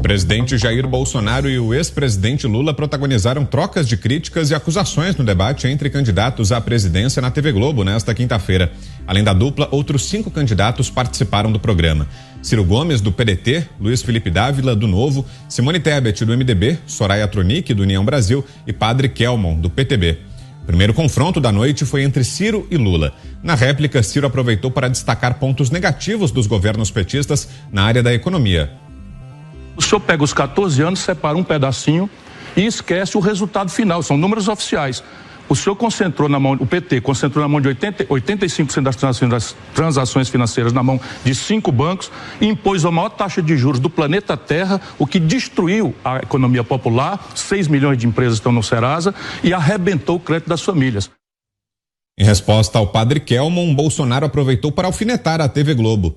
presidente Jair Bolsonaro e o ex-presidente Lula protagonizaram trocas de críticas e acusações no debate entre candidatos à presidência na TV Globo nesta quinta-feira. Além da dupla, outros 5 candidatos participaram do programa. Ciro Gomes, do PDT, Luiz Felipe Dávila, do Novo, Simone Tebet, do MDB, Soraya Tronic, do União Brasil e Padre Kelmon, do PTB. O primeiro confronto da noite foi entre Ciro e Lula. Na réplica, Ciro aproveitou para destacar pontos negativos dos governos petistas na área da economia. O senhor pega os 14 anos, separa um pedacinho e esquece o resultado final, são números oficiais. O senhor concentrou na mão, o PT concentrou na mão de 85% das transações financeiras na mão de 5 bancos e impôs a maior taxa de juros do planeta Terra, o que destruiu a economia popular, 6 milhões de empresas estão no Serasa e arrebentou o crédito das famílias. Em resposta ao Padre Kelmon, Bolsonaro aproveitou para alfinetar a TV Globo.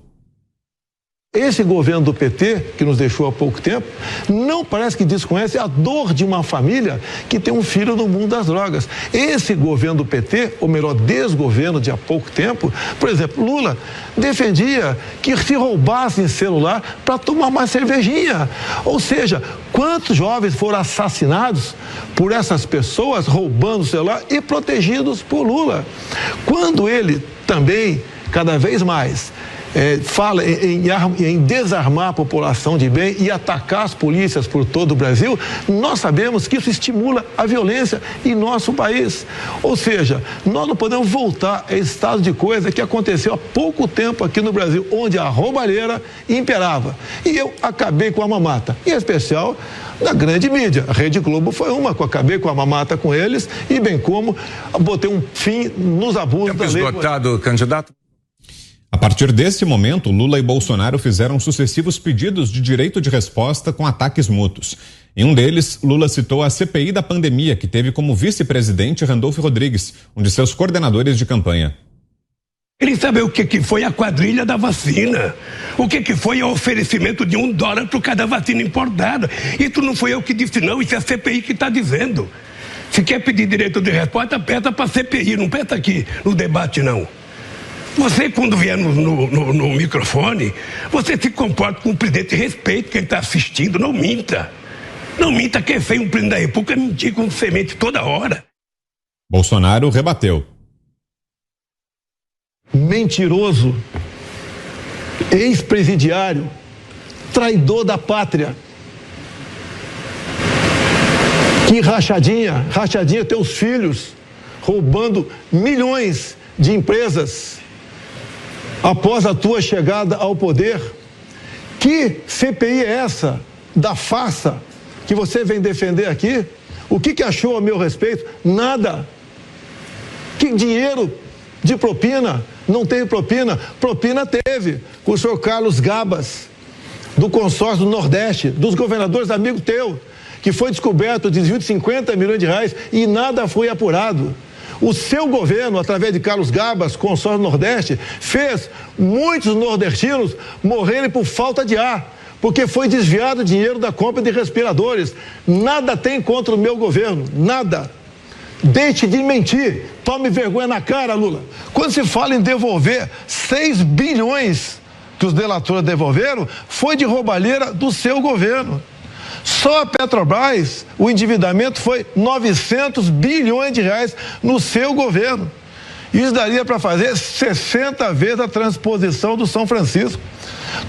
Esse governo do PT, que nos deixou há pouco tempo, não parece que desconhece a dor de uma família que tem um filho no mundo das drogas. Esse governo do PT, ou melhor, desgoverno de há pouco tempo, por exemplo, Lula defendia que se roubassem celular para tomar uma cervejinha. Ou seja, quantos jovens foram assassinados por essas pessoas roubando o celular e protegidos por Lula? Quando ele também, cada vez mais, fala em desarmar a população de bem e atacar as polícias por todo o Brasil, nós sabemos que isso estimula a violência em nosso país. Ou seja, nós não podemos voltar a esse estado de coisa que aconteceu há pouco tempo aqui no Brasil, onde a roubalheira imperava. E eu acabei com a mamata, em especial da grande mídia. A Rede Globo foi uma que eu acabei com a mamata com eles e bem como botei um fim nos abusos da lei. Esgotado, candidato. A partir desse momento, Lula e Bolsonaro fizeram sucessivos pedidos de direito de resposta com ataques mútuos. Em um deles, Lula citou a CPI da pandemia, que teve como vice-presidente Randolfo Rodrigues, um de seus coordenadores de campanha. Ele sabe o que foi a quadrilha da vacina, o que foi o oferecimento de $1 por cada vacina importada. Isso não foi eu que disse não, isso é a CPI que está dizendo. Se quer pedir direito de resposta, peça para a CPI, não peça aqui no debate não. Você, quando vier no microfone, você se comporta com o presidente, respeite quem está assistindo, não minta. Não minta, quem fez um presidente da República mentir com semente toda hora. Bolsonaro rebateu. Mentiroso, ex-presidiário, traidor da pátria. Que rachadinha teus filhos roubando milhões de empresas após a tua chegada ao poder. Que CPI é essa da farsa que você vem defender aqui? O que achou a meu respeito? Nada. Que dinheiro de propina? Não teve propina. Propina teve com o senhor Carlos Gabas, do consórcio do Nordeste, dos governadores amigo teu, que foi descoberto o desvio de 50 milhões de reais e nada foi apurado. O seu governo, através de Carlos Gabas, consórcio Nordeste, fez muitos nordestinos morrerem por falta de ar, porque foi desviado dinheiro da compra de respiradores. Nada tem contra o meu governo, nada. Deixe de mentir, tome vergonha na cara, Lula. Quando se fala em devolver 6 bilhões que os delatores devolveram, foi de roubalheira do seu governo. Só a Petrobras, o endividamento foi 900 bilhões de reais no seu governo. Isso daria para fazer 60 vezes a transposição do São Francisco.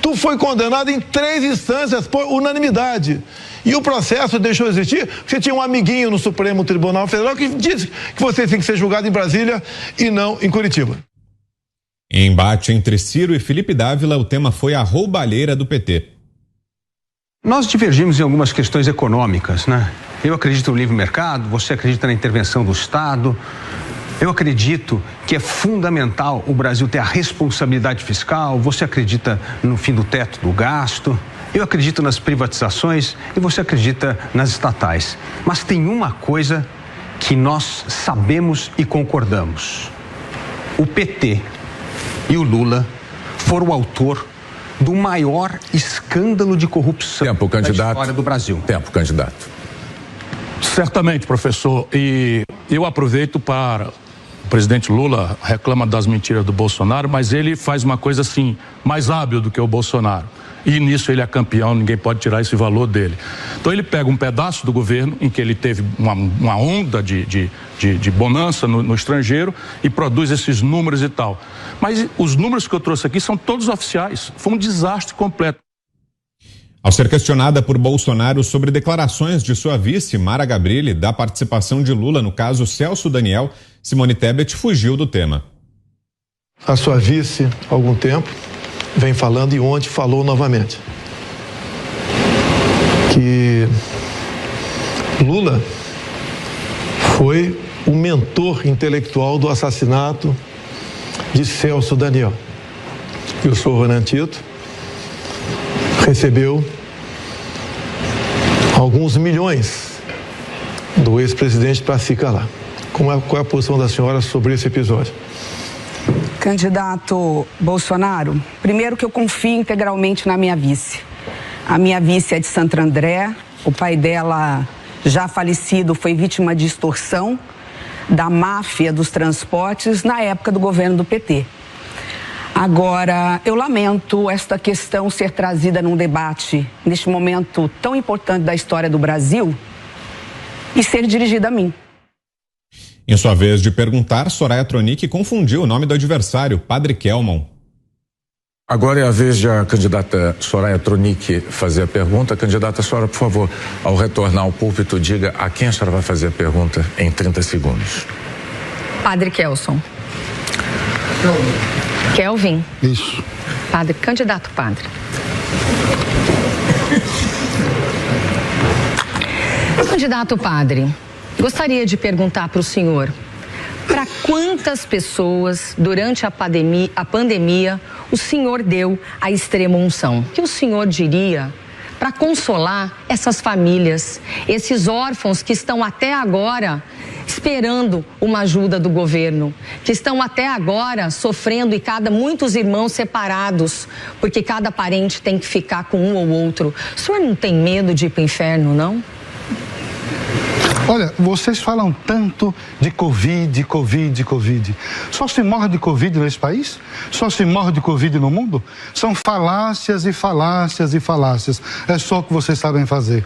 Tu foi condenado em 3 instâncias por unanimidade. E o processo deixou de existir. Você tinha um amiguinho no Supremo Tribunal Federal que disse que você tem que ser julgado em Brasília e não em Curitiba. Em embate entre Ciro e Felipe Dávila, o tema foi a roubalheira do PT. Nós divergimos em algumas questões econômicas, né? Eu acredito no livre mercado, você acredita na intervenção do Estado. Eu acredito que é fundamental o Brasil ter a responsabilidade fiscal, você acredita no fim do teto do gasto. Eu acredito nas privatizações e você acredita nas estatais. Mas tem uma coisa que nós sabemos e concordamos. O PT e o Lula foram o autor do maior escândalo de corrupção da história do Brasil. Tempo, candidato. Certamente, professor. E eu aproveito para... O presidente Lula reclama das mentiras do Bolsonaro, mas ele faz uma coisa assim, mais hábil do que o Bolsonaro. e nisso ele é campeão, ninguém pode tirar esse valor dele. Então ele pega um pedaço do governo em que ele teve uma onda de bonança no estrangeiro e produz esses números e tal. Mas os números que eu trouxe aqui são todos oficiais. Foi um desastre completo. Ao ser questionada por Bolsonaro sobre declarações de sua vice, Mara Gabrilli, da participação de Lula no caso Celso Daniel, Simone Tebet fugiu do tema. A sua vice, há algum tempo, vem falando e ontem falou novamente que Lula foi o mentor intelectual do assassinato de Celso Daniel. E o senhor Renan Tito recebeu alguns milhões do ex-presidente para se calar. Qual é a posição da senhora sobre esse episódio? Candidato Bolsonaro, primeiro que eu confio integralmente na minha vice. A minha vice é de Santo André, o pai dela, já falecido, foi vítima de extorsão da máfia dos transportes na época do governo do PT. Agora, eu lamento esta questão ser trazida num debate neste momento tão importante da história do Brasil e ser dirigida a mim. Em sua vez de perguntar, Soraya Tronic confundiu o nome do adversário, Padre Kelmon. Agora é a vez da candidata Soraya Tronic fazer a pergunta. Candidata, a senhora, por favor, ao retornar ao púlpito, diga a quem a senhora vai fazer a pergunta em 30 segundos. Padre Kelson. Kelvin. Isso. Padre, candidato padre. Candidato padre, gostaria de perguntar para o senhor, para quantas pessoas durante a pandemia o senhor deu a extrema unção? O que o senhor diria para consolar essas famílias, esses órfãos que estão até agora esperando uma ajuda do governo, que estão até agora sofrendo e muitos irmãos separados, porque cada parente tem que ficar com um ou outro. O senhor não tem medo de ir para o inferno, não? Olha, vocês falam tanto de Covid. Só se morre de Covid nesse país? Só se morre de Covid no mundo? São falácias e falácias e falácias. É só o que vocês sabem fazer.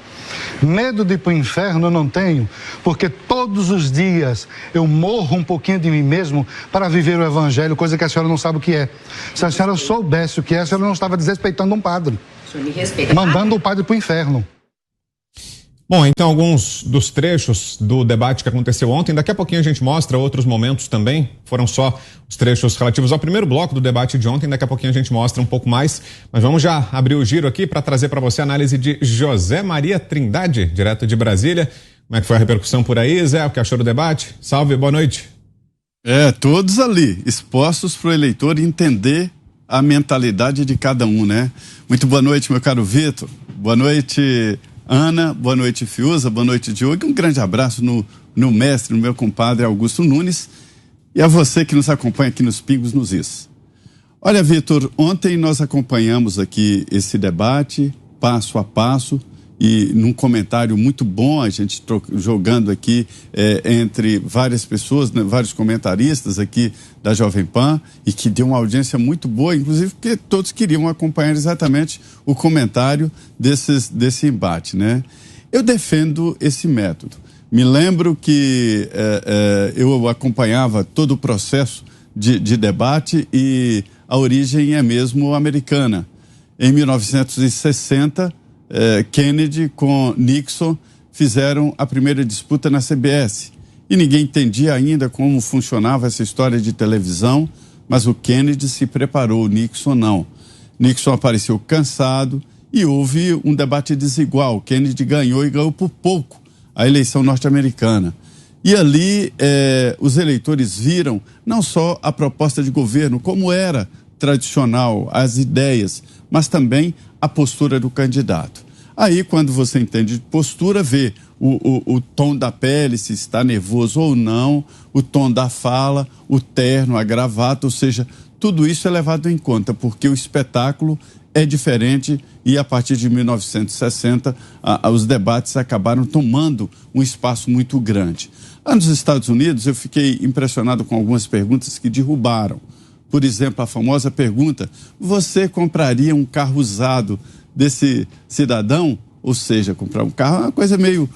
Medo de ir para o inferno eu não tenho, porque todos os dias eu morro um pouquinho de mim mesmo para viver o evangelho, coisa que a senhora não sabe o que é. Se a senhora soubesse o que é, a senhora não estava desrespeitando um padre. O senhor me respeita. Mandando o padre para o inferno. Bom, então alguns dos trechos do debate que aconteceu ontem, daqui a pouquinho a gente mostra outros momentos também, foram só os trechos relativos ao primeiro bloco do debate de ontem, daqui a pouquinho a gente mostra um pouco mais, mas vamos já abrir o giro aqui para trazer para você a análise de José Maria Trindade, direto de Brasília. Como é que foi a repercussão por aí, Zé? O que achou do debate? Salve, boa noite. Todos ali, expostos para o eleitor entender a mentalidade de cada um, né? Muito boa noite, meu caro Vitor, boa noite, Ana, boa noite, Fiuza, boa noite, Diogo. Um grande abraço no mestre, no meu compadre Augusto Nunes e a você que nos acompanha aqui nos Pingos nos Is. Olha, Vitor, ontem nós acompanhamos aqui esse debate passo a passo e num comentário muito bom, a gente jogando aqui entre várias pessoas, né, vários comentaristas aqui da Jovem Pan, e que deu uma audiência muito boa, inclusive porque todos queriam acompanhar exatamente o comentário desse embate, né? Eu defendo esse método. Me lembro que eu acompanhava todo o processo de debate e a origem é mesmo americana. Em 1960, Kennedy com Nixon fizeram a primeira disputa na CBS e ninguém entendia ainda como funcionava essa história de televisão, mas o Kennedy se preparou, o Nixon não. Nixon apareceu cansado e houve um debate desigual. Kennedy ganhou e ganhou por pouco a eleição norte-americana. E ali os eleitores viram não só a proposta de governo, como era tradicional, as ideias, mas também a postura do candidato. Aí, quando você entende de postura, vê o tom da pele, se está nervoso ou não, o tom da fala, o terno, a gravata, ou seja, tudo isso é levado em conta, porque o espetáculo é diferente e a partir de 1960 os debates acabaram tomando um espaço muito grande. Lá nos Estados Unidos eu fiquei impressionado com algumas perguntas que derrubaram. por exemplo, a famosa pergunta: você compraria um carro usado desse cidadão? Ou seja, comprar um carro é uma coisa meio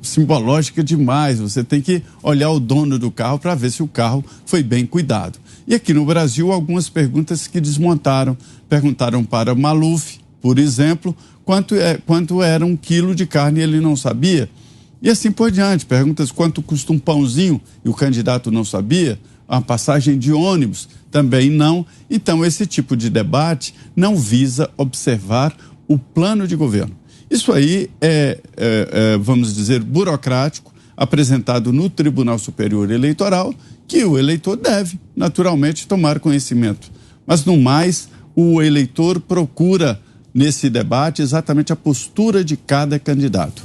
simbológica demais. Você tem que olhar o dono do carro para ver se o carro foi bem cuidado. E aqui no Brasil, algumas perguntas que desmontaram. Perguntaram para Maluf, por exemplo, quanto era 1 quilo de carne e ele não sabia. E assim por diante. Perguntas quanto custa um pãozinho e o candidato não sabia. A passagem de ônibus também não. Então, esse tipo de debate não visa observar o plano de governo. Isso aí vamos dizer, burocrático, apresentado no Tribunal Superior Eleitoral, que o eleitor deve, naturalmente, tomar conhecimento. Mas, no mais, o eleitor procura, nesse debate, exatamente a postura de cada candidato.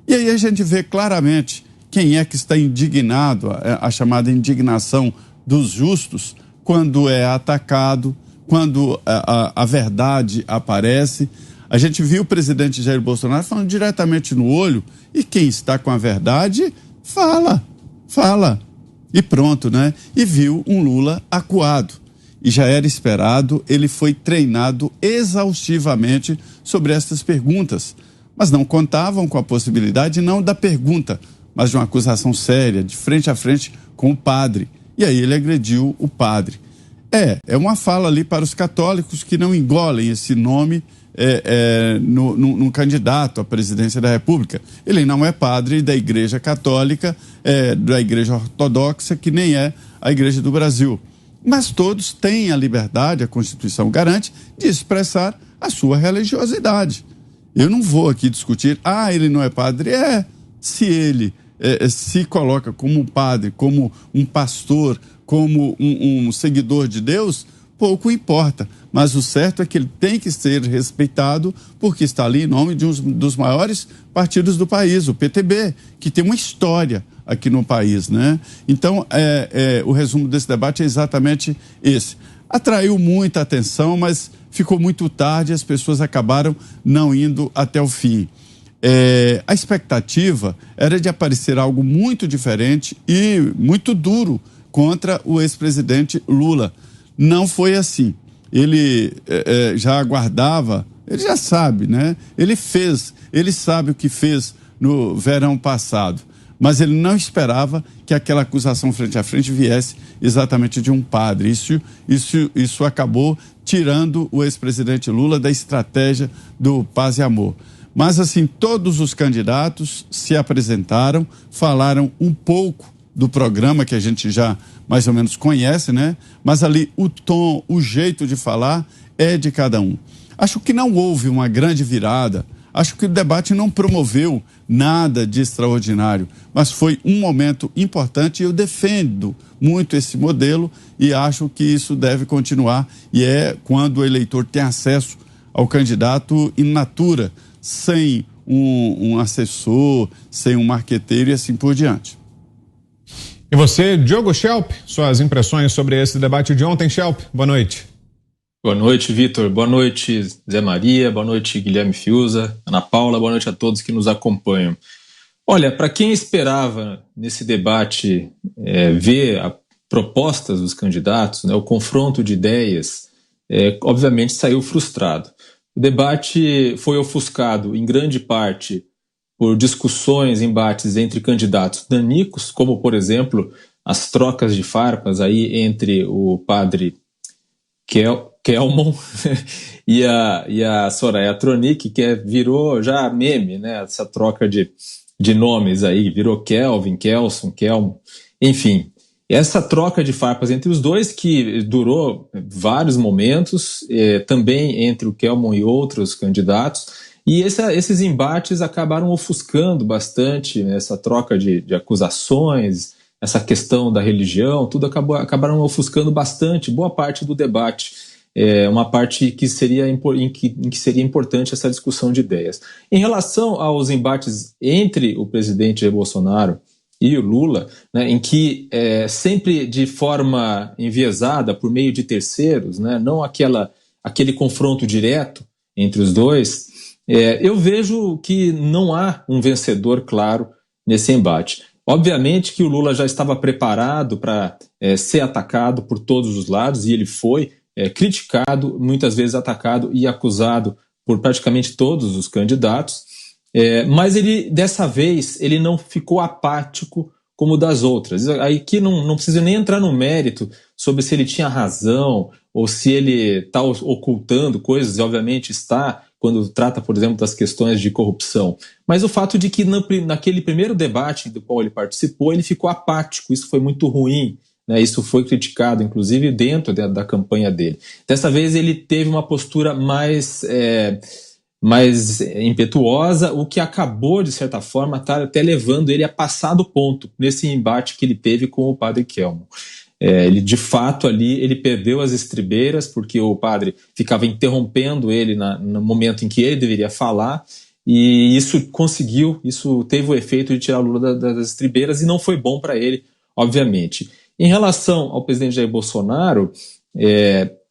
E aí a gente vê claramente quem é que está indignado, a chamada indignação dos justos, quando é atacado, quando a verdade aparece. A gente viu o presidente Jair Bolsonaro falando diretamente no olho, e quem está com a verdade, fala. E pronto, né? E viu um Lula acuado. E já era esperado, ele foi treinado exaustivamente sobre essas perguntas. Mas não contavam com a possibilidade, não da pergunta, mas de uma acusação séria, de frente a frente com o padre. E aí ele agrediu o padre. É uma fala ali para os católicos que não engolem esse nome no candidato à presidência da República. Ele não é padre da Igreja Católica, da Igreja Ortodoxa, que nem é a Igreja do Brasil. Mas todos têm a liberdade, a Constituição garante, de expressar a sua religiosidade. Eu não vou aqui discutir, ele não é padre. Se ele se coloca como um padre, como um pastor, como um seguidor de Deus, pouco importa. Mas o certo é que ele tem que ser respeitado, porque está ali em nome de um dos maiores partidos do país, o PTB, que tem uma história aqui no país, né? Então, o resumo desse debate é exatamente esse. Atraiu muita atenção, mas ficou muito tarde e as pessoas acabaram não indo até o fim. A expectativa era de aparecer algo muito diferente e muito duro contra o ex-presidente Lula. Não foi assim. Ele já aguardava, ele já sabe, né? Ele sabe o que fez no verão passado, mas ele não esperava que aquela acusação frente a frente viesse exatamente de um padre. Isso acabou tirando o ex-presidente Lula da estratégia do paz e amor. Mas, assim, todos os candidatos se apresentaram, falaram um pouco do programa que a gente já mais ou menos conhece, né? Mas ali o tom, o jeito de falar é de cada um. Acho que não houve uma grande virada, acho que o debate não promoveu nada de extraordinário, mas foi um momento importante e eu defendo muito esse modelo e acho que isso deve continuar, e é quando o eleitor tem acesso ao candidato in natura, sem um assessor, sem um marqueteiro e assim por diante. E você, Diogo Schelp, suas impressões sobre esse debate de ontem, Schelp? Boa noite. Boa noite, Vitor. Boa noite, Zé Maria. Boa noite, Guilherme Fiuza, Ana Paula. Boa noite a todos que nos acompanham. Olha, para quem esperava nesse debate ver propostas dos candidatos, né, o confronto de ideias, obviamente saiu frustrado. O debate foi ofuscado em grande parte por discussões, embates entre candidatos nanicos, como, por exemplo, as trocas de farpas aí entre o padre Kelmon e a Soraya Tronic, que virou já meme, né? Essa troca de nomes aí, virou Kelvin, Kelson, Kelmo, enfim. Essa troca de farpas entre os dois, que durou vários momentos, também entre o Kelmon e outros candidatos, e esses embates acabaram ofuscando bastante, né, essa troca de acusações, essa questão da religião, tudo acabaram ofuscando bastante, boa parte do debate, uma parte em que seria importante essa discussão de ideias. Em relação aos embates entre o presidente Jair Bolsonaro e o Lula, né, em que sempre de forma enviesada, por meio de terceiros, né, não aquele confronto direto entre os dois, eu vejo que não há um vencedor claro nesse embate. Obviamente que o Lula já estava preparado para ser atacado por todos os lados, e ele foi criticado, muitas vezes atacado e acusado por praticamente todos os candidatos, mas dessa vez ele não ficou apático como das outras. Aí que não precisa nem entrar no mérito sobre se ele tinha razão ou se ele está ocultando coisas, e obviamente está, quando trata, por exemplo, das questões de corrupção. Mas o fato de que naquele primeiro debate do qual ele participou, ele ficou apático, isso foi muito ruim, né? Isso foi criticado, inclusive, dentro da campanha dele. Dessa vez ele teve uma postura mais impetuosa, o que acabou, de certa forma, até levando ele a passar do ponto nesse embate que ele teve com o padre Kelmo. Ele, de fato, ali, ele perdeu as estribeiras, porque o padre ficava interrompendo ele no momento em que ele deveria falar, e isso teve o efeito de tirar o Lula das estribeiras, e não foi bom para ele, obviamente. Em relação ao presidente Jair Bolsonaro,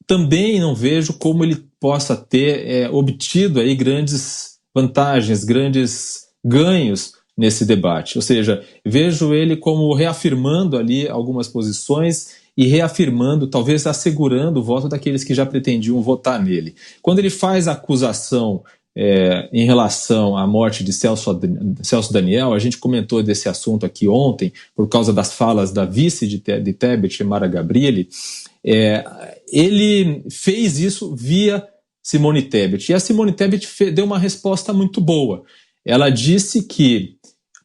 também não vejo como ele possa ter obtido aí grandes vantagens, grandes ganhos nesse debate. Ou seja, vejo ele como reafirmando ali algumas posições e reafirmando, talvez assegurando o voto daqueles que já pretendiam votar nele. Quando ele faz a acusação em relação à morte de Celso Daniel, a gente comentou desse assunto aqui ontem, por causa das falas da vice de Tebet, Mara Gabrilli. Ele fez isso via Simone Tebet, e a Simone Tebet deu uma resposta muito boa. Ela disse que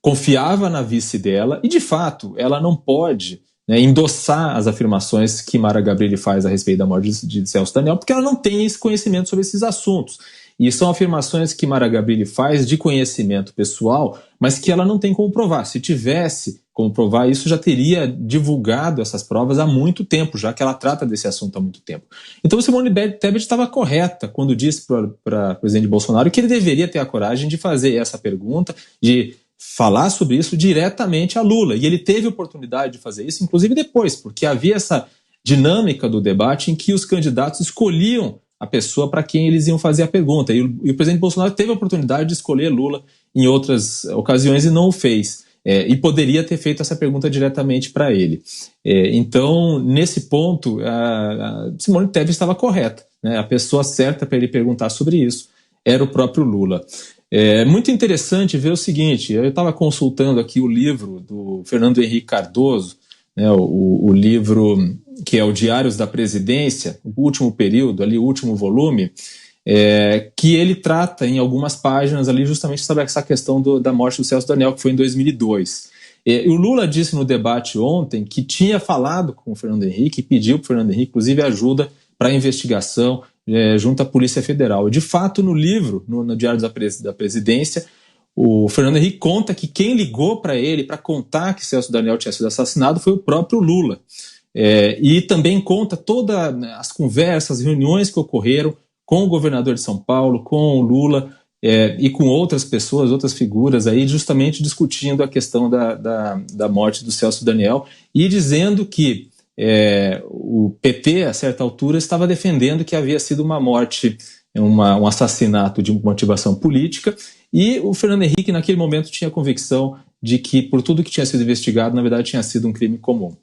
confiava na vice dela, e de fato ela não pode endossar as afirmações que Mara Gabrilli faz a respeito da morte de Celso Daniel, porque ela não tem esse conhecimento sobre esses assuntos. E são afirmações que Mara Gabrilli faz de conhecimento pessoal, mas que ela não tem como provar. Se tivesse como provar isso, já teria divulgado essas provas há muito tempo, já que ela trata desse assunto há muito tempo. Então, Simone Tebet estava correta quando disse para o presidente Bolsonaro que ele deveria ter a coragem de fazer essa pergunta, de falar sobre isso diretamente a Lula. E ele teve a oportunidade de fazer isso, inclusive depois, porque havia essa dinâmica do debate em que os candidatos escolhiam a pessoa para quem eles iam fazer a pergunta. E o presidente Bolsonaro teve a oportunidade de escolher Lula em outras ocasiões e não o fez. E poderia ter feito essa pergunta diretamente para ele. Então, nesse ponto, a Simone Tebet estava correta, né? A pessoa certa para ele perguntar sobre isso era o próprio Lula. É muito interessante ver o seguinte, eu estava consultando aqui o livro do Fernando Henrique Cardoso, né, o livro que é o Diários da Presidência, o último período, ali, o último volume, que ele trata em algumas páginas ali justamente sobre essa questão da morte do Celso Daniel, que foi em 2002. E o Lula disse no debate ontem que tinha falado com o Fernando Henrique e pediu para o Fernando Henrique, inclusive, ajuda para a investigação junto à Polícia Federal. E, de fato, no livro, no Diário da Presidência, o Fernando Henrique conta que quem ligou para ele para contar que Celso Daniel tinha sido assassinado foi o próprio Lula. E também conta todas as conversas, reuniões que ocorreram com o governador de São Paulo, com o Lula e com outras pessoas, outras figuras aí, justamente discutindo a questão da morte do Celso Daniel e dizendo que o PT, a certa altura, estava defendendo que havia sido uma morte, um assassinato de motivação política, e o Fernando Henrique, naquele momento, tinha a convicção de que, por tudo que tinha sido investigado, na verdade tinha sido um crime comum.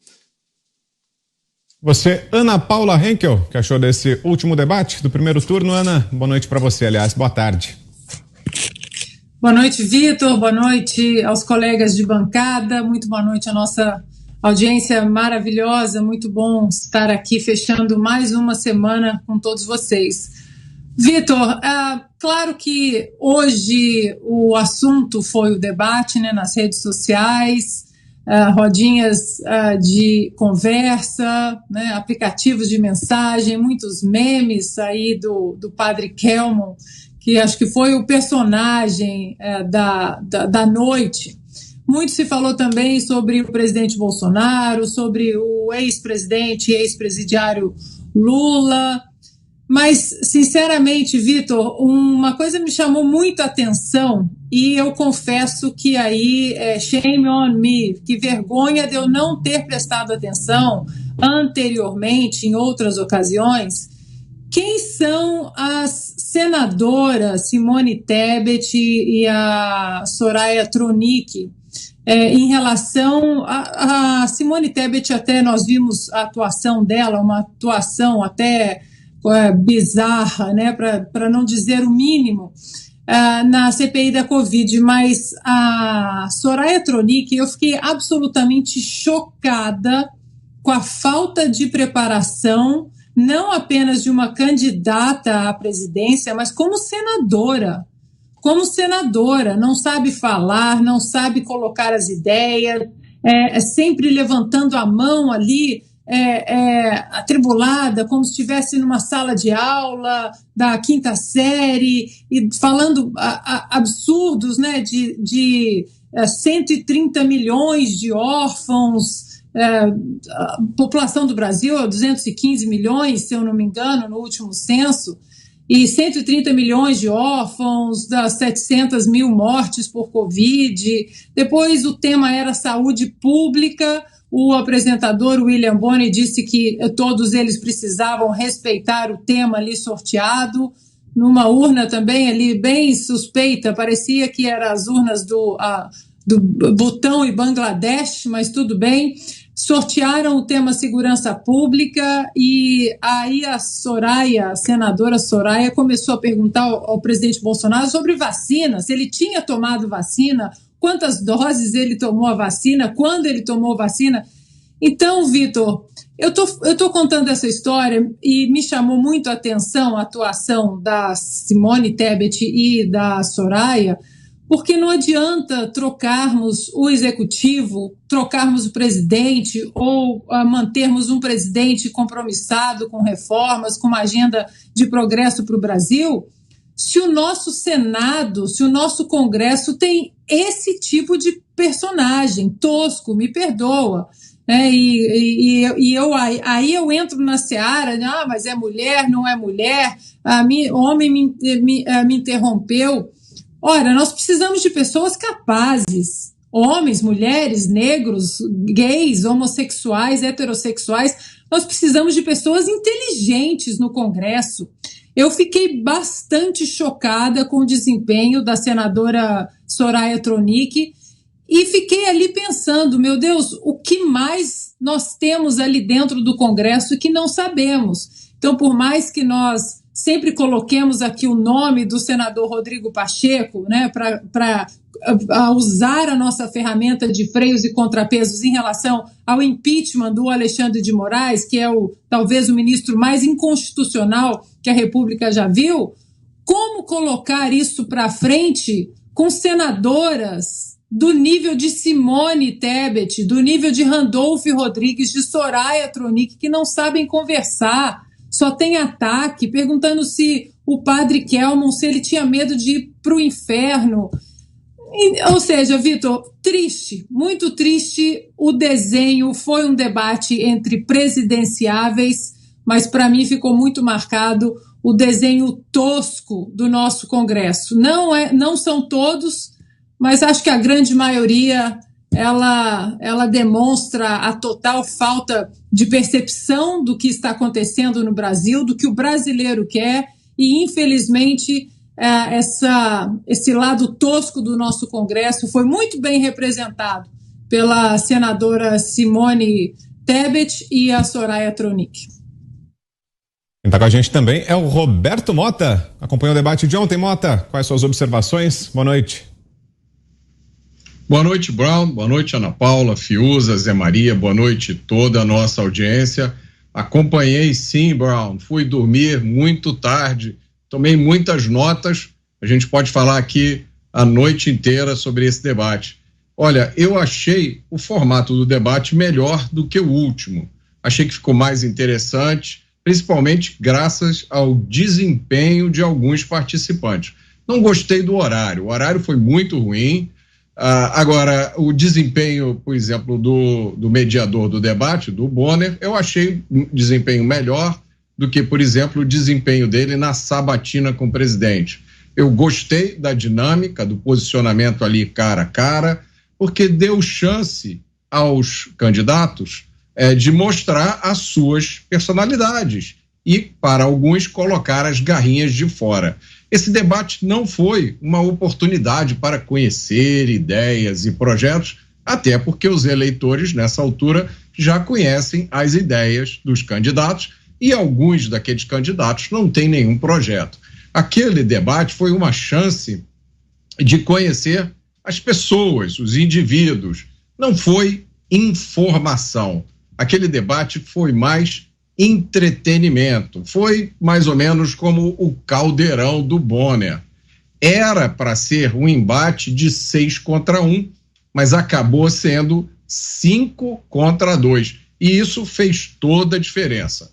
Você, Ana Paula Henkel, que achou desse último debate do primeiro turno? Ana, boa noite para você, aliás, boa tarde. Boa noite, Vitor, boa noite aos colegas de bancada, muito boa noite à nossa audiência maravilhosa, muito bom estar aqui fechando mais uma semana com todos vocês. Vitor, claro que hoje o assunto foi o debate, né, nas redes sociais, rodinhas de conversa, né, aplicativos de mensagem, muitos memes aí do padre Kelmo, que acho que foi o personagem da noite. Muito se falou também sobre o presidente Bolsonaro, sobre o ex-presidente e ex-presidiário Lula. Mas, sinceramente, Vitor, uma coisa me chamou muito a atenção e eu confesso que aí shame on me, que vergonha de eu não ter prestado atenção anteriormente, em outras ocasiões. Quem são as senadoras Simone Tebet e a Soraya Tronic, em relação a Simone Tebet. Até nós vimos a atuação dela, uma atuação até bizarra, né, para não dizer o mínimo, na CPI da Covid, mas a Soraya Tronic, eu fiquei absolutamente chocada com a falta de preparação, não apenas de uma candidata à presidência, mas como senadora. Como senadora, não sabe falar, não sabe colocar as ideias, sempre levantando a mão ali, atribulada, como se estivesse numa sala de aula da 5ª série, e falando absurdos, né, de 130 milhões de órfãos, a população do Brasil é 215 milhões, se eu não me engano, no último censo, e 130 milhões de órfãos, das 700 mil mortes por Covid. Depois o tema era saúde pública. O apresentador William Bonner disse que todos eles precisavam respeitar o tema ali sorteado, numa urna também ali bem suspeita, parecia que eram as urnas do Butão e Bangladesh, mas tudo bem. Sortearam o tema segurança pública, e aí a senadora Soraya, começou a perguntar ao presidente Bolsonaro sobre vacina, se ele tinha tomado vacina, quantas doses ele tomou a vacina, quando ele tomou vacina. Então, Vitor, eu tô contando essa história e me chamou muito a atenção a atuação da Simone Tebet e da Soraya, porque não adianta trocarmos o executivo, trocarmos o presidente ou mantermos um presidente compromissado com reformas, com uma agenda de progresso para o Brasil, se o nosso Senado, se o nosso Congresso tem esse tipo de personagem tosco, me perdoa. Aí eu entro na seara, mas é mulher, não é mulher, o homem me interrompeu. Ora, nós precisamos de pessoas capazes, homens, mulheres, negros, gays, homossexuais, heterossexuais. Nós precisamos de pessoas inteligentes no Congresso. Eu fiquei bastante chocada com o desempenho da senadora Soraya Tronic e fiquei ali pensando, meu Deus, o que mais nós temos ali dentro do Congresso que não sabemos? Então, por mais que nós sempre coloquemos aqui o nome do senador Rodrigo Pacheco, né, para usar a nossa ferramenta de freios e contrapesos em relação ao impeachment do Alexandre de Moraes, que é talvez o ministro mais inconstitucional que a República já viu, como colocar isso para frente com senadoras do nível de Simone Tebet, do nível de Randolph Rodrigues, de Soraya Tronic, que não sabem conversar, só tem ataque, perguntando se o padre Kelman, se ele tinha medo de ir para o inferno. Ou seja, Vitor, triste, muito triste o desenho. Foi um debate entre presidenciáveis, mas para mim ficou muito marcado o desenho tosco do nosso Congresso. Não são todos, mas acho que a grande maioria ela demonstra a total falta de percepção do que está acontecendo no Brasil, do que o brasileiro quer, e infelizmente esse lado tosco do nosso Congresso foi muito bem representado pela senadora Simone Tebet e a Soraya Tronic. Quem está com a gente também é o Roberto Mota. Acompanhou o debate de ontem, Mota. Quais suas observações? Boa noite. Boa noite, Brown. Boa noite, Ana Paula, Fiuza, Zé Maria. Boa noite toda a nossa audiência. Acompanhei sim, Brown. Fui dormir muito tarde. Tomei muitas notas. A gente pode falar aqui a noite inteira sobre esse debate. Olha, eu achei o formato do debate melhor do que o último. Achei que ficou mais interessante, principalmente graças ao desempenho de alguns participantes. Não gostei do horário. O horário foi muito ruim. Agora, o desempenho, por exemplo, do mediador do debate, do Bonner, eu achei um desempenho melhor do que, por exemplo, o desempenho dele na sabatina com o presidente. Eu gostei da dinâmica, do posicionamento ali cara a cara, porque deu chance aos candidatos de mostrar as suas personalidades e, para alguns, colocar as garrinhas de fora. Esse debate não foi uma oportunidade para conhecer ideias e projetos até porque os eleitores, nessa altura, já conhecem as ideias dos candidatos e alguns daqueles candidatos não têm nenhum projeto. Aquele debate foi uma chance de conhecer as pessoas, os indivíduos. Não foi informação. Aquele debate foi mais entretenimento. Foi mais ou menos como o caldeirão do Bonner. Era para ser um embate de 6 contra 1, mas acabou sendo 5 contra 2. E isso fez toda a diferença.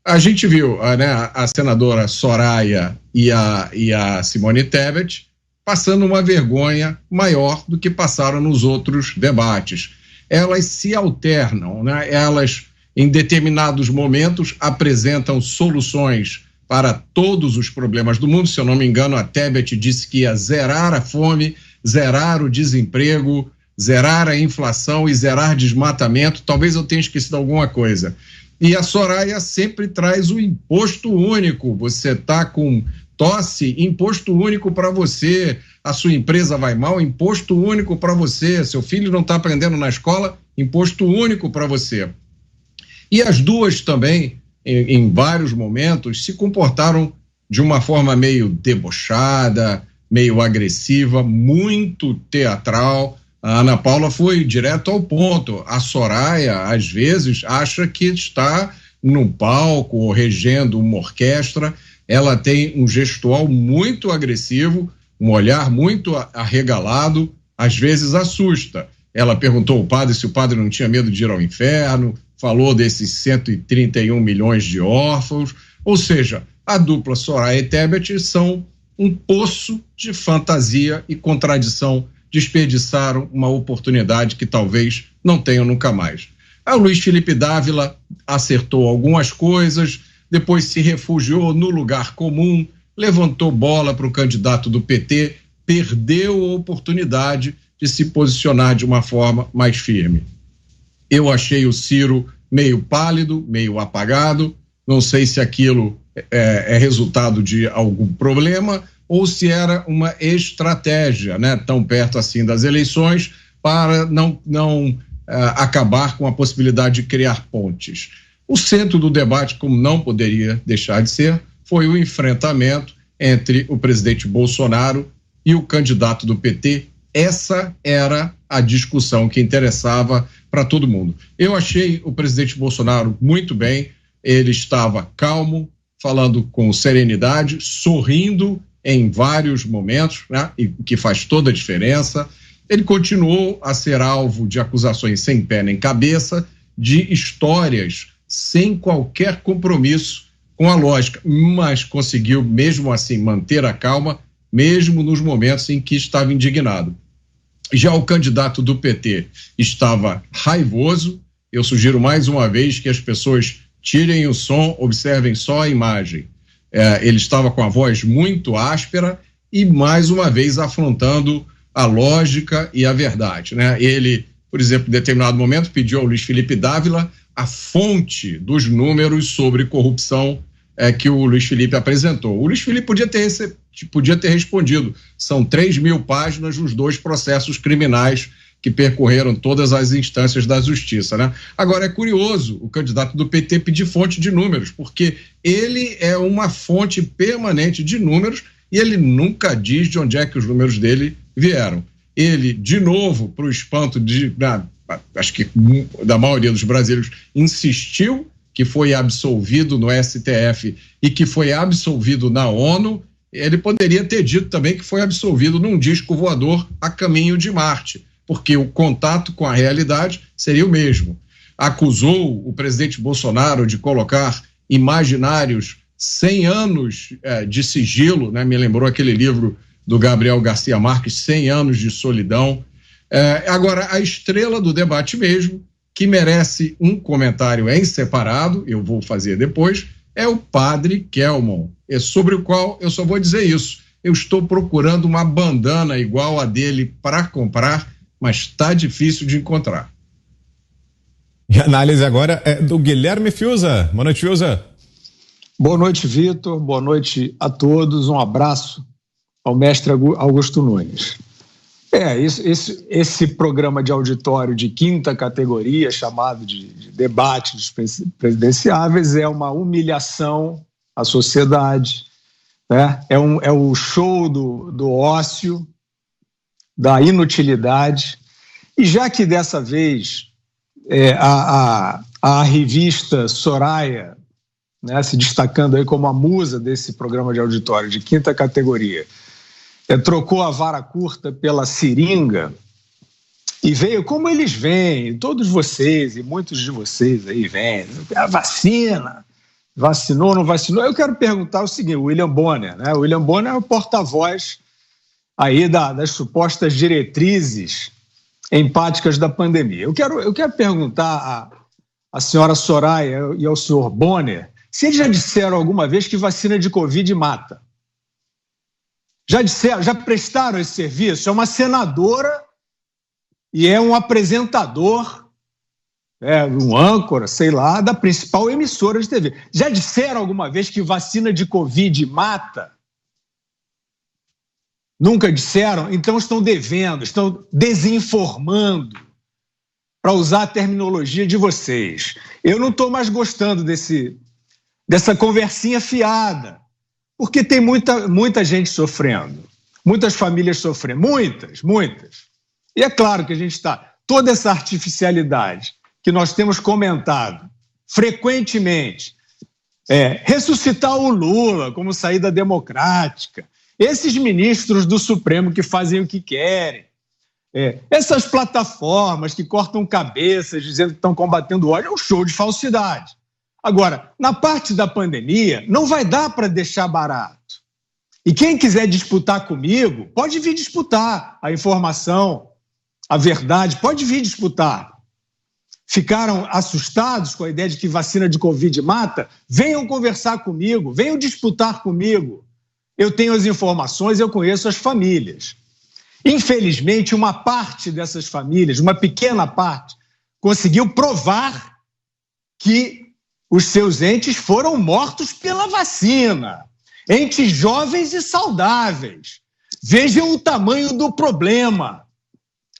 A gente viu, né, a senadora Soraya e a Simone Tebet passando uma vergonha maior do que passaram nos outros debates. Elas se alternam, né? Elas, em determinados momentos, apresentam soluções para todos os problemas do mundo. Se eu não me engano, a Tebet disse que ia zerar a fome, zerar o desemprego, zerar a inflação e zerar desmatamento. Talvez eu tenha esquecido alguma coisa. E a Soraya sempre traz o imposto único. Você está com tosse, imposto único para você. A sua empresa vai mal, imposto único para você. Seu filho não está aprendendo na escola, imposto único para você. E as duas também, em vários momentos, se comportaram de uma forma meio debochada, meio agressiva, muito teatral. A Ana Paula foi direto ao ponto. A Soraya, às vezes, acha que está num palco ou regendo uma orquestra. Ela tem um gestual muito agressivo, um olhar muito arregalado, às vezes assusta. Ela perguntou ao padre se o padre não tinha medo de ir ao inferno, falou desses 131 milhões de órfãos. Ou seja, a dupla Soraya e Tebet são um poço de fantasia e contradição. Desperdiçaram uma oportunidade que talvez não tenham nunca mais. A Luiz Felipe Dávila acertou algumas coisas, depois se refugiou no lugar comum, levantou bola para o candidato do PT, perdeu a oportunidade de se posicionar de uma forma mais firme. Eu achei o Ciro meio pálido, meio apagado, não sei se aquilo é resultado de algum problema ou se era uma estratégia, né, tão perto assim das eleições, para não acabar com a possibilidade de criar pontes. O centro do debate, como não poderia deixar de ser, foi o enfrentamento entre o presidente Bolsonaro e o candidato do PT. Essa era a discussão que interessava para todo mundo. Eu achei o presidente Bolsonaro muito bem, ele estava calmo, falando com serenidade, sorrindo em vários momentos, né, e que faz toda a diferença. Ele continuou a ser alvo de acusações sem pé nem cabeça, de histórias sem qualquer compromisso com a lógica, mas conseguiu mesmo assim manter a calma, mesmo nos momentos em que estava indignado. Já o candidato do PT estava raivoso. Eu sugiro mais uma vez que as pessoas tirem o som, observem só a imagem. Ele estava com a voz muito áspera e, mais uma vez, afrontando a lógica e a verdade, né? Ele, por exemplo, em determinado momento, pediu ao Luiz Felipe Dávila a fonte dos números sobre corrupção que o Luiz Felipe apresentou. O Luiz Felipe podia ter respondido. São 3.000 páginas dos 2 processos criminais que percorreram todas as instâncias da justiça, né? Agora, é curioso o candidato do PT pedir fonte de números, porque ele é uma fonte permanente de números e ele nunca diz de onde é que os números dele vieram. Ele, de novo, para o espanto acho que da maioria dos brasileiros, insistiu que foi absolvido no STF e que foi absolvido na ONU. Ele poderia ter dito também que foi absolvido num disco voador a caminho de Marte, porque o contato com a realidade seria o mesmo. Acusou o presidente Bolsonaro de colocar imaginários 100 anos de sigilo, né? Me lembrou aquele livro do Gabriel Garcia Marques, 100 anos de solidão. Agora, a estrela do debate mesmo, que merece um comentário em separado, eu vou fazer depois, é o padre Kelmon, sobre o qual eu só vou dizer isso. Eu estou procurando uma bandana igual a dele para comprar, mas está difícil de encontrar. E a análise agora é do Guilherme Fiuza. Boa noite, Fiuza. Boa noite, Vitor. Boa noite a todos. Um abraço ao mestre Augusto Nunes. Esse programa de auditório de 5ª categoria, chamado de debate dos presidenciáveis, é uma humilhação à sociedade, né? É o show do ócio, da inutilidade. E já que dessa vez a revista Soraya, né, se destacando aí como a musa desse programa de auditório de 5ª categoria, trocou a vara curta pela seringa e veio como eles vêm, todos vocês e muitos de vocês aí vêm, a vacina, vacinou, não vacinou. Eu quero perguntar o seguinte, o William Bonner, né? O William Bonner é o porta-voz aí das supostas diretrizes empáticas da pandemia. Eu quero perguntar à senhora Soraya e ao senhor Bonner se eles já disseram alguma vez que vacina de Covid mata. Já disseram, já prestaram esse serviço? É uma senadora e é um apresentador, um âncora, sei lá, da principal emissora de TV. Já disseram alguma vez que vacina de Covid mata? Nunca disseram? Então estão devendo, estão desinformando, para usar a terminologia de vocês. Eu não estou mais gostando dessa conversinha fiada, porque tem muita gente sofrendo, muitas famílias sofrendo, muitas. E é claro que a gente está, toda essa artificialidade que nós temos comentado frequentemente, ressuscitar o Lula como saída democrática, esses ministros do Supremo que fazem o que querem, essas plataformas que cortam cabeças dizendo que estão combatendo o ódio, é um show de falsidade. Agora, na parte da pandemia, não vai dar para deixar barato. E quem quiser disputar comigo, pode vir disputar a informação, a verdade, pode vir disputar. Ficaram assustados com a ideia de que vacina de Covid mata? Venham conversar comigo, venham disputar comigo. Eu tenho as informações, eu conheço as famílias. Infelizmente, uma parte dessas famílias, uma pequena parte, conseguiu provar que os seus entes foram mortos pela vacina. Entes jovens e saudáveis. Vejam o tamanho do problema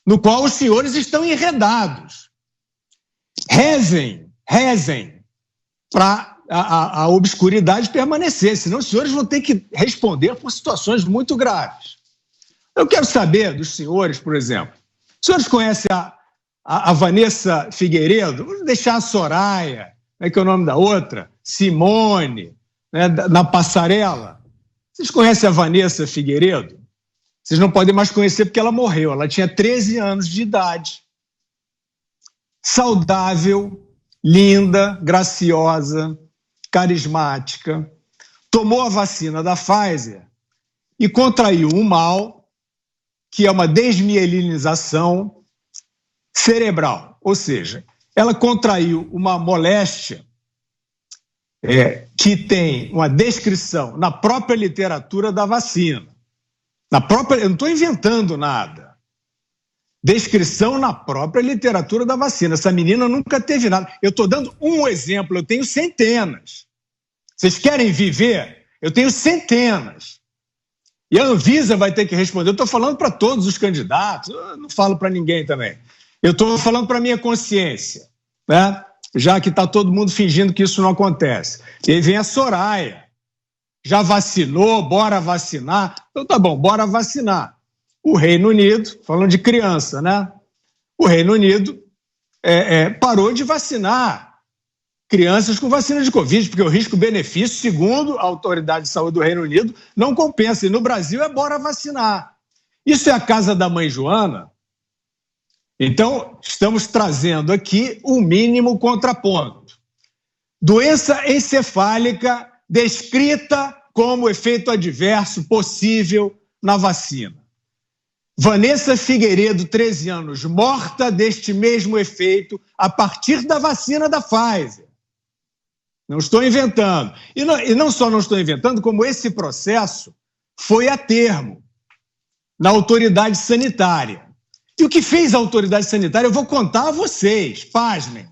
no qual os senhores estão enredados. Rezem para a obscuridade permanecer, senão os senhores vão ter que responder por situações muito graves. Eu quero saber dos senhores, por exemplo, os senhores conhecem a Vanessa Figueiredo? Vamos deixar a Soraya, como é que é o nome da outra? Simone, né, na passarela. Vocês conhecem a Vanessa Figueiredo? Vocês não podem mais conhecer porque ela morreu. Ela tinha 13 anos de idade. Saudável, linda, graciosa, carismática. Tomou a vacina da Pfizer e contraiu um mal que é uma desmielinização cerebral. Ou seja, ela contraiu uma moléstia que tem uma descrição na própria literatura da vacina. Eu não estou inventando nada. Descrição na própria literatura da vacina. Essa menina nunca teve nada. Eu estou dando um exemplo, eu tenho centenas. Vocês querem viver? Eu tenho centenas. E a Anvisa vai ter que responder. Eu estou falando para todos os candidatos, eu não falo para ninguém também. Eu estou falando para a minha consciência, né? Já que está todo mundo fingindo que isso não acontece. E aí vem a Soraya. Já vacinou, bora vacinar. Então tá bom, bora vacinar. O Reino Unido, falando de criança, né? O Reino Unido parou de vacinar crianças com vacina de Covid, porque o risco-benefício, segundo a Autoridade de Saúde do Reino Unido, não compensa. E no Brasil é bora vacinar. Isso é a casa da mãe Joana? Então, estamos trazendo aqui o mínimo contraponto. Doença encefálica descrita como efeito adverso possível na vacina. Vanessa Figueiredo, 13 anos, morta deste mesmo efeito a partir da vacina da Pfizer. Não estou inventando. E não só não estou inventando, como esse processo foi a termo na autoridade sanitária. E o que fez a autoridade sanitária, eu vou contar a vocês, pasmem.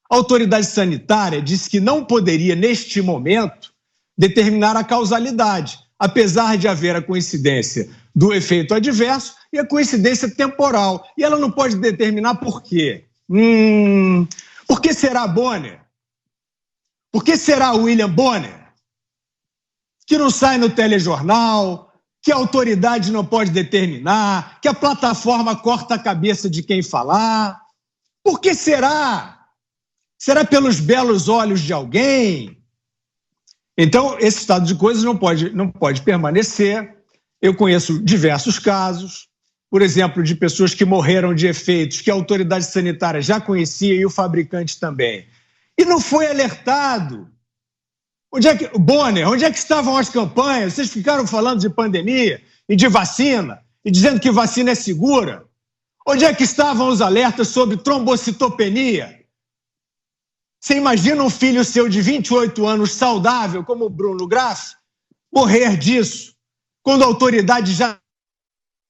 A autoridade sanitária disse que não poderia, neste momento, determinar a causalidade, apesar de haver a coincidência do efeito adverso e a coincidência temporal. E ela não pode determinar por quê. Por que será Bonner? Por que será William Bonner? Que não sai no telejornal, que a autoridade não pode determinar, que a plataforma corta a cabeça de quem falar. Por que será? Será pelos belos olhos de alguém? Então, esse estado de coisas não pode permanecer. Eu conheço diversos casos, por exemplo, de pessoas que morreram de efeitos que a autoridade sanitária já conhecia e o fabricante também. E não foi alertado. Bonner, onde é que estavam as campanhas? Vocês ficaram falando de pandemia e de vacina e dizendo que vacina é segura? Onde é que estavam os alertas sobre trombocitopenia? Você imagina um filho seu de 28 anos, saudável, como o Bruno Graff, morrer disso, quando a autoridade já